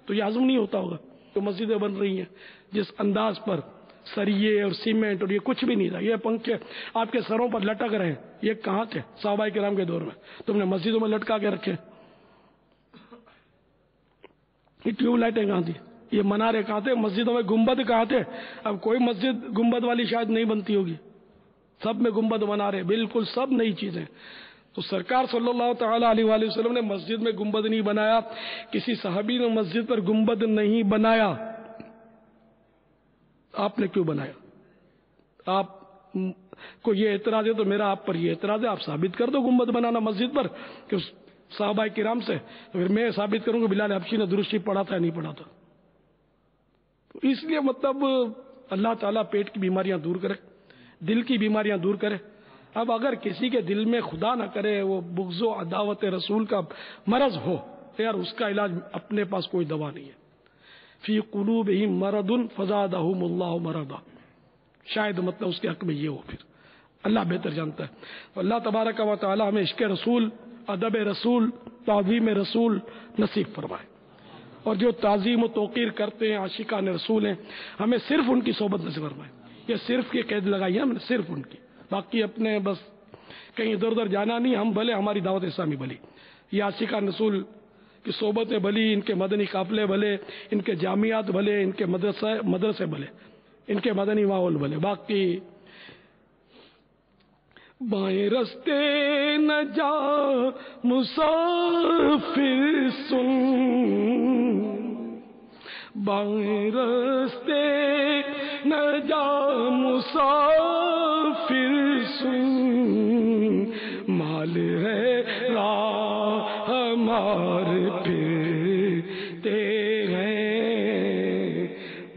تو یہ ہضم نہیں ہوتا ہوگا. جو مسجدیں بن رہی ہیں جس انداز پر سریے اور سیمنٹ اور یہ کچھ بھی نہیں تھا, یہ پنکھے آپ کے سروں پر لٹک رہے ہیں, یہ کہاں تھے صحابہ کرام کے دور میں؟ تم نے مسجدوں میں لٹکا کے رکھے. یہ ٹیوب لائٹیں کہاں تھی؟ یہ منارے کہاں تھے؟ مسجدوں میں گنبد کہاں تھے؟ اب کوئی مسجد گنبد والی شاید نہیں بنتی ہوگی, سب میں گنبد منارے, بالکل سب نئی چیزیں. تو سرکار صلی اللہ تعالی علیہ وآلہ وسلم نے مسجد میں گنبد نہیں بنایا, کسی صحابی نے مسجد پر گنبد نہیں بنایا. آپ نے کیوں بنایا؟ آپ کو یہ اعتراض ہے تو میرا آپ پر یہ اعتراض ہے, آپ ثابت کر دو گنبد بنانا مسجد پر کہ صحابہ کرام سے, تو پھر میں ثابت کروں کہ بلال حبشی نے درست شریف پڑھا تھا یا نہیں پڑھا تھا. تو اس لیے مطلب اللہ تعالیٰ پیٹ کی بیماریاں دور کرے, دل کی بیماریاں دور کرے. اب اگر کسی کے دل میں خدا نہ کرے وہ بغض و عداوت رسول کا مرض ہو, یار اس کا علاج اپنے پاس کوئی دوا نہیں ہے. فی قلوبہم مرض فزادہم اللہ مرضا, شاید مطلب اس کے حق میں یہ ہو, پھر اللہ بہتر جانتا ہے. تو اللہ تبارک و تعالی ہمیں عشق رسول, ادب رسول, تعظیم رسول نصیب فرمائے. اور جو تعظیم و توقیر کرتے ہیں عاشقان رسول ہیں, ہمیں صرف ان کی صحبت نصیب فرمائے. یہ صرف کی قید لگائی ہے ہم نے, صرف ان کی, باقی اپنے بس کہیں ادھر ادھر جانا نہیں. ہم بھلے ہماری دعوت اسلامی بھلی, یہ عاشقان رسول کی صحبتیں بھلی, ان کے مدنی قافلے بھلے, ان کے جامعات بھلے, ان کے مدرسے بھلے, ان کے مدنی ماحول بھلے. باقی بائیں رستے نہ جا مسافر سن, بائیں رستے نہ جا مسافر سن, مال ہے راہ ہمار پھرتے ہیں,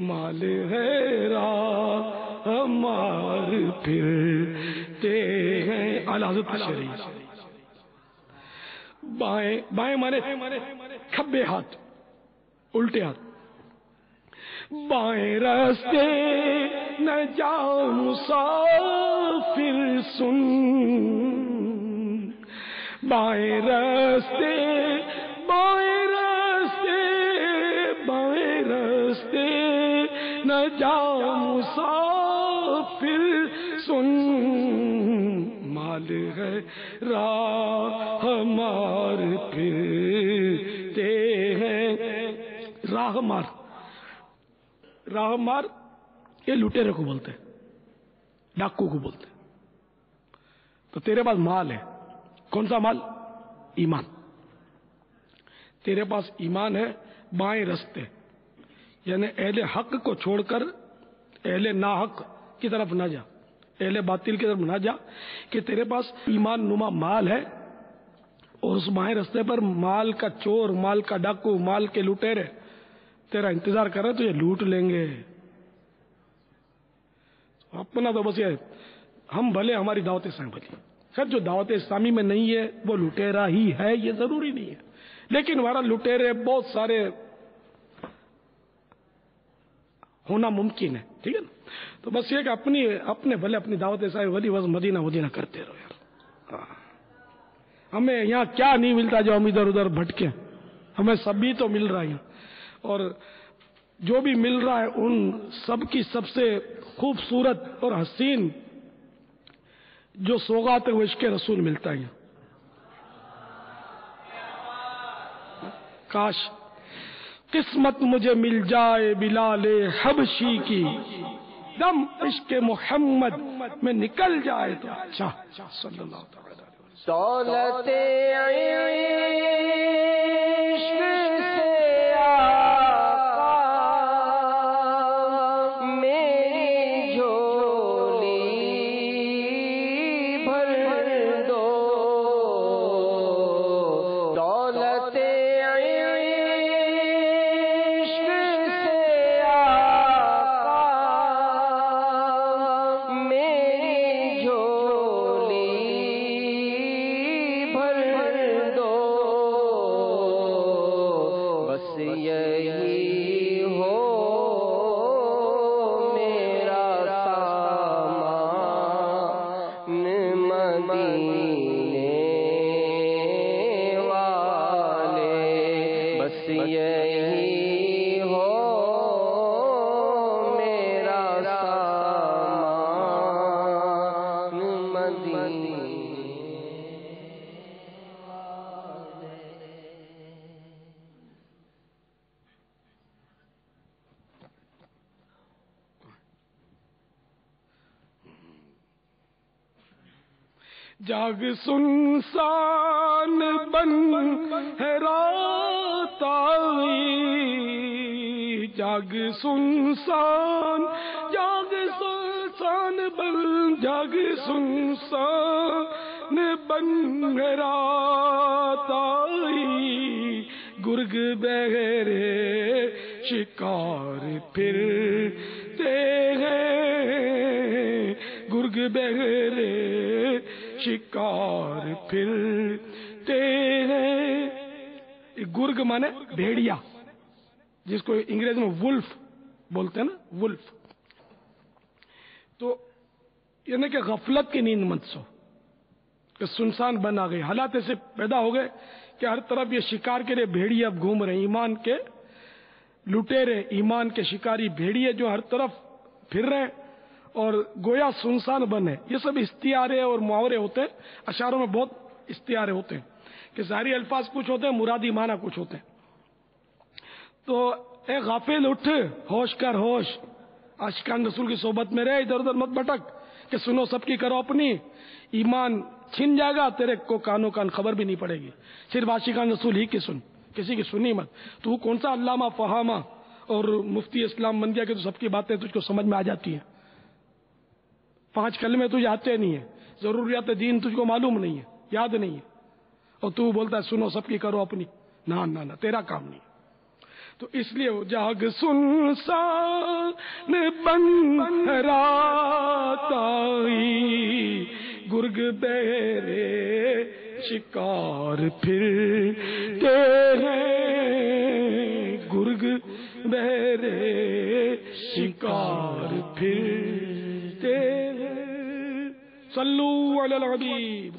مال ہے راہ ہمار پھرتے ہیں. اعلی حضرت شریف. بائیں بائیں مانے کھبے ہاتھ, الٹے ہاتھ. بائیں راستے نہ جا مسافر سن, بائیں راستے, بائیں راستے, بائیں راستے نہ جا مسافر سن, مال ہے راہ ہمار پھرتے ہیں. راہ مار, راہ مار یہ لٹیرے کو بولتے, ڈاکو کو بولتے. تو تیرے پاس مال ہے, کون سا مال؟ ایمان. تیرے پاس ایمان ہے, بائیں رستے یعنی اہل حق کو چھوڑ کر اہل ناحق کی طرف نہ جا, اہل باطل کی طرف نہ جا, کہ تیرے پاس ایمان نما مال ہے اور اس بائیں رستے پر مال کا چور, مال کا ڈاکو, مال کے لٹیرے تیرا انتظار کر رہے تو یہ لوٹ لیں گے. اپنا تو بس یہ, ہم بھلے ہماری دعوت اسلامی بھلی, خیر جو دعوت اسلامی میں نہیں ہے وہ لٹیرا ہی ہے, یہ ضروری نہیں ہے, لیکن ہمارا لٹیرے بہت سارے ہونا ممکن ہے, ٹھیک ہے نا. تو بس یہ کہ اپنے بھلے اپنی دعوت اسلامی بھلی, بس مدینہ مدینہ کرتے رہو یار. ہمیں یہاں کیا نہیں ملتا جو ہم ادھر ادھر بھٹکے, ہمیں سب بھی تو مل رہا ہے, اور جو بھی مل رہا ہے ان سب کی سب سے خوبصورت اور حسین جو سوغات ہے وہ عشق رسول ملتا ہے. کاش قسمت مجھے مل جائے بلال حبشی کی, دم عشق محمد میں نکل جائے تو اچھا. صلی اللہ تعالی دولت عشق سے ہی ہو میرا سامان مدینے جاگ سنسان بن ہے رات آئی، جاگ سنسان بن، جاگ سنسان بن ہے رات آئی، گرگ بہرے شکار پھرتے ہیں، گرگ بہرے شکار پھرتے ہیں۔ گرگ مانے بھیڑیا، جس کو انگریزی میں ولف بولتے ہیں نا، ولف۔ تو یعنی کہ غفلت کی نیند مت سو کہ سنسان بن آ گئی، حالات ایسے پیدا ہو گئے کہ ہر طرف یہ شکار کے لیے بھیڑیے اب گھوم رہے ہیں، ایمان کے لٹیرے، ایمان کے شکاری بھیڑیے جو ہر طرف پھر رہے ہیں اور گویا سنسان بن ہے۔ یہ سب استعارے اور محاورے ہوتے ہیں، اشعاروں میں بہت استعارے ہوتے ہیں کہ ظاہری الفاظ کچھ ہوتے ہیں، مرادی معنی کچھ ہوتے ہیں۔ تو اے غافل اٹھ، ہوش کر ہوش، عاشقان رسول کی صحبت میں رہے، ادھر ادھر مت بھٹک کہ سنو سب کی کرو اپنی، ایمان چھن جائے گا، تیرے کو کانوں کان خبر بھی نہیں پڑے گی، صرف عاشقان رسول ہی کی سن، کسی کی سنی مت۔ تو کون سا علامہ فہامہ اور مفتی اسلام بن گیا کہ تو سب کی باتیں تجھ کو سمجھ میں آ جاتی ہیں؟ 5 کلمے تجھے آتے نہیں ہیں، ضروریات دین تجھ کو معلوم نہیں ہے، یاد نہیں ہے، اور تو بولتا ہے سنو سب کی کرو اپنی، نہ تیرا کام نہیں۔ تو اس لیے جاگ سنسان بن رات آئی، گرگ بہرے شکار پھرتے ہیں، گرگ بہرے شکار پھرتے ہیں۔ صلو علی الحبیب۔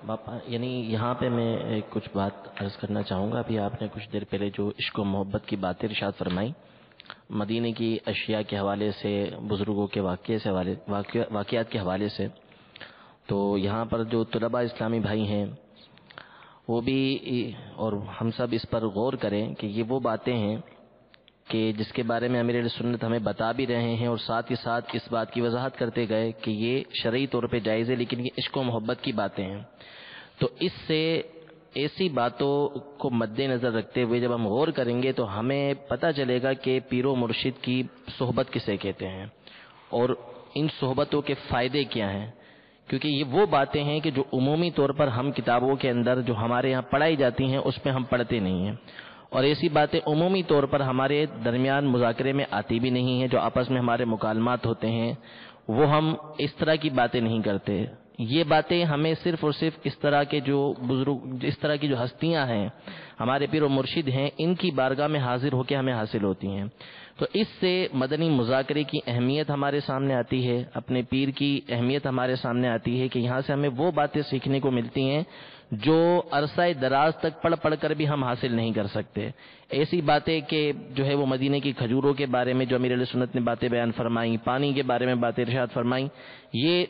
باپا یعنی یہاں پہ میں کچھ بات عرض کرنا چاہوں گا۔ ابھی آپ نے کچھ دیر پہلے جو عشق و محبت کی باتیں ارشاد فرمائی، مدینے کی اشیاء کے حوالے سے، بزرگوں کے واقعات کے حوالے سے، تو یہاں پر جو طلباء اسلامی بھائی ہیں وہ بھی اور ہم سب اس پر غور کریں کہ یہ وہ باتیں ہیں کہ جس کے بارے میں امیر اہل سنت ہمیں بتا بھی رہے ہیں اور ساتھ ہی ساتھ اس بات کی وضاحت کرتے گئے کہ یہ شرعی طور پہ جائز ہے، لیکن یہ عشق و محبت کی باتیں ہیں۔ تو اس سے ایسی باتوں کو مد نظر رکھتے ہوئے جب ہم غور کریں گے تو ہمیں پتہ چلے گا کہ پیر و مرشد کی صحبت کسے کہتے ہیں اور ان صحبتوں کے فائدے کیا ہیں، کیونکہ یہ وہ باتیں ہیں کہ جو عمومی طور پر ہم کتابوں کے اندر جو ہمارے یہاں پڑھائی جاتی ہیں اس میں ہم پڑھتے نہیں ہیں، اور ایسی باتیں عمومی طور پر ہمارے درمیان مذاکرے میں آتی بھی نہیں ہیں، جو آپس میں ہمارے مکالمات ہوتے ہیں وہ ہم اس طرح کی باتیں نہیں کرتے۔ یہ باتیں ہمیں صرف اور صرف اس طرح کے جو بزرگ، اس طرح کی جو ہستیاں ہیں، ہمارے پیر و مرشد ہیں، ان کی بارگاہ میں حاضر ہو کے ہمیں حاصل ہوتی ہیں۔ تو اس سے مدنی مذاکرے کی اہمیت ہمارے سامنے آتی ہے، اپنے پیر کی اہمیت ہمارے سامنے آتی ہے کہ یہاں سے ہمیں وہ باتیں سیکھنے کو ملتی ہیں جو عرصہ دراز تک پڑھ پڑھ کر بھی ہم حاصل نہیں کر سکتے۔ ایسی باتیں کہ جو ہے وہ مدینے کی کھجوروں کے بارے میں جو امیر اہل سنت نے باتیں بیان فرمائیں، پانی کے بارے میں باتیں ارشاد فرمائیں، یہ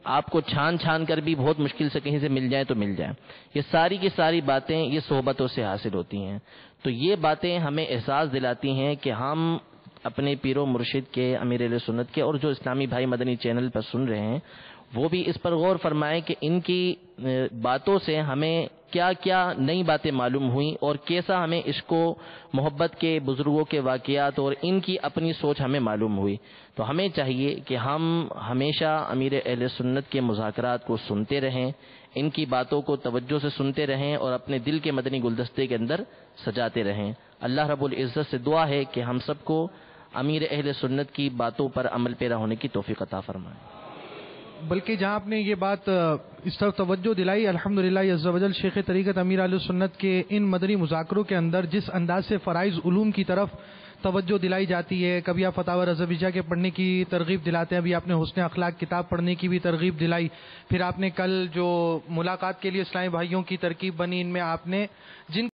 آپ کو چھان چھان کر بھی بہت مشکل سے کہیں سے مل جائیں تو مل جائیں۔ یہ ساری کی ساری باتیں یہ صحبتوں سے حاصل ہوتی ہیں۔ تو یہ باتیں ہمیں احساس دلاتی ہیں کہ ہم اپنے پیر و مرشد کے، امیر اہل سنت کے، اور جو اسلامی بھائی مدنی چینل پر سن رہے ہیں وہ بھی اس پر غور فرمائیں کہ ان کی باتوں سے ہمیں کیا کیا نئی باتیں معلوم ہوئیں اور کیسا ہمیں عشق و محبت کے بزرگوں کے واقعات اور ان کی اپنی سوچ ہمیں معلوم ہوئی۔ تو ہمیں چاہیے کہ ہم ہمیشہ امیر اہل سنت کے مذاکرات کو سنتے رہیں، ان کی باتوں کو توجہ سے سنتے رہیں اور اپنے دل کے مدنی گلدستے کے اندر سجاتے رہیں۔ اللہ رب العزت سے دعا ہے کہ ہم سب کو امیر اہل سنت کی باتوں پر عمل پیرا ہونے کی توفیق عطا فرمائے۔ بلکہ جہاں آپ نے یہ بات اس طرف توجہ دلائی، الحمدللہ عز و جل شیخ طریقت امیر اہل سنت کے ان مدنی مذاکروں کے اندر جس انداز سے فرائض علوم کی طرف توجہ دلائی جاتی ہے، کبھی آپ فتاوی رضویہ کے پڑھنے کی ترغیب دلاتے ہیں، ابھی آپ نے حسن اخلاق کتاب پڑھنے کی بھی ترغیب دلائی، پھر آپ نے کل جو ملاقات کے لیے اسلامی بھائیوں کی ترکیب بنی، ان میں آپ نے جن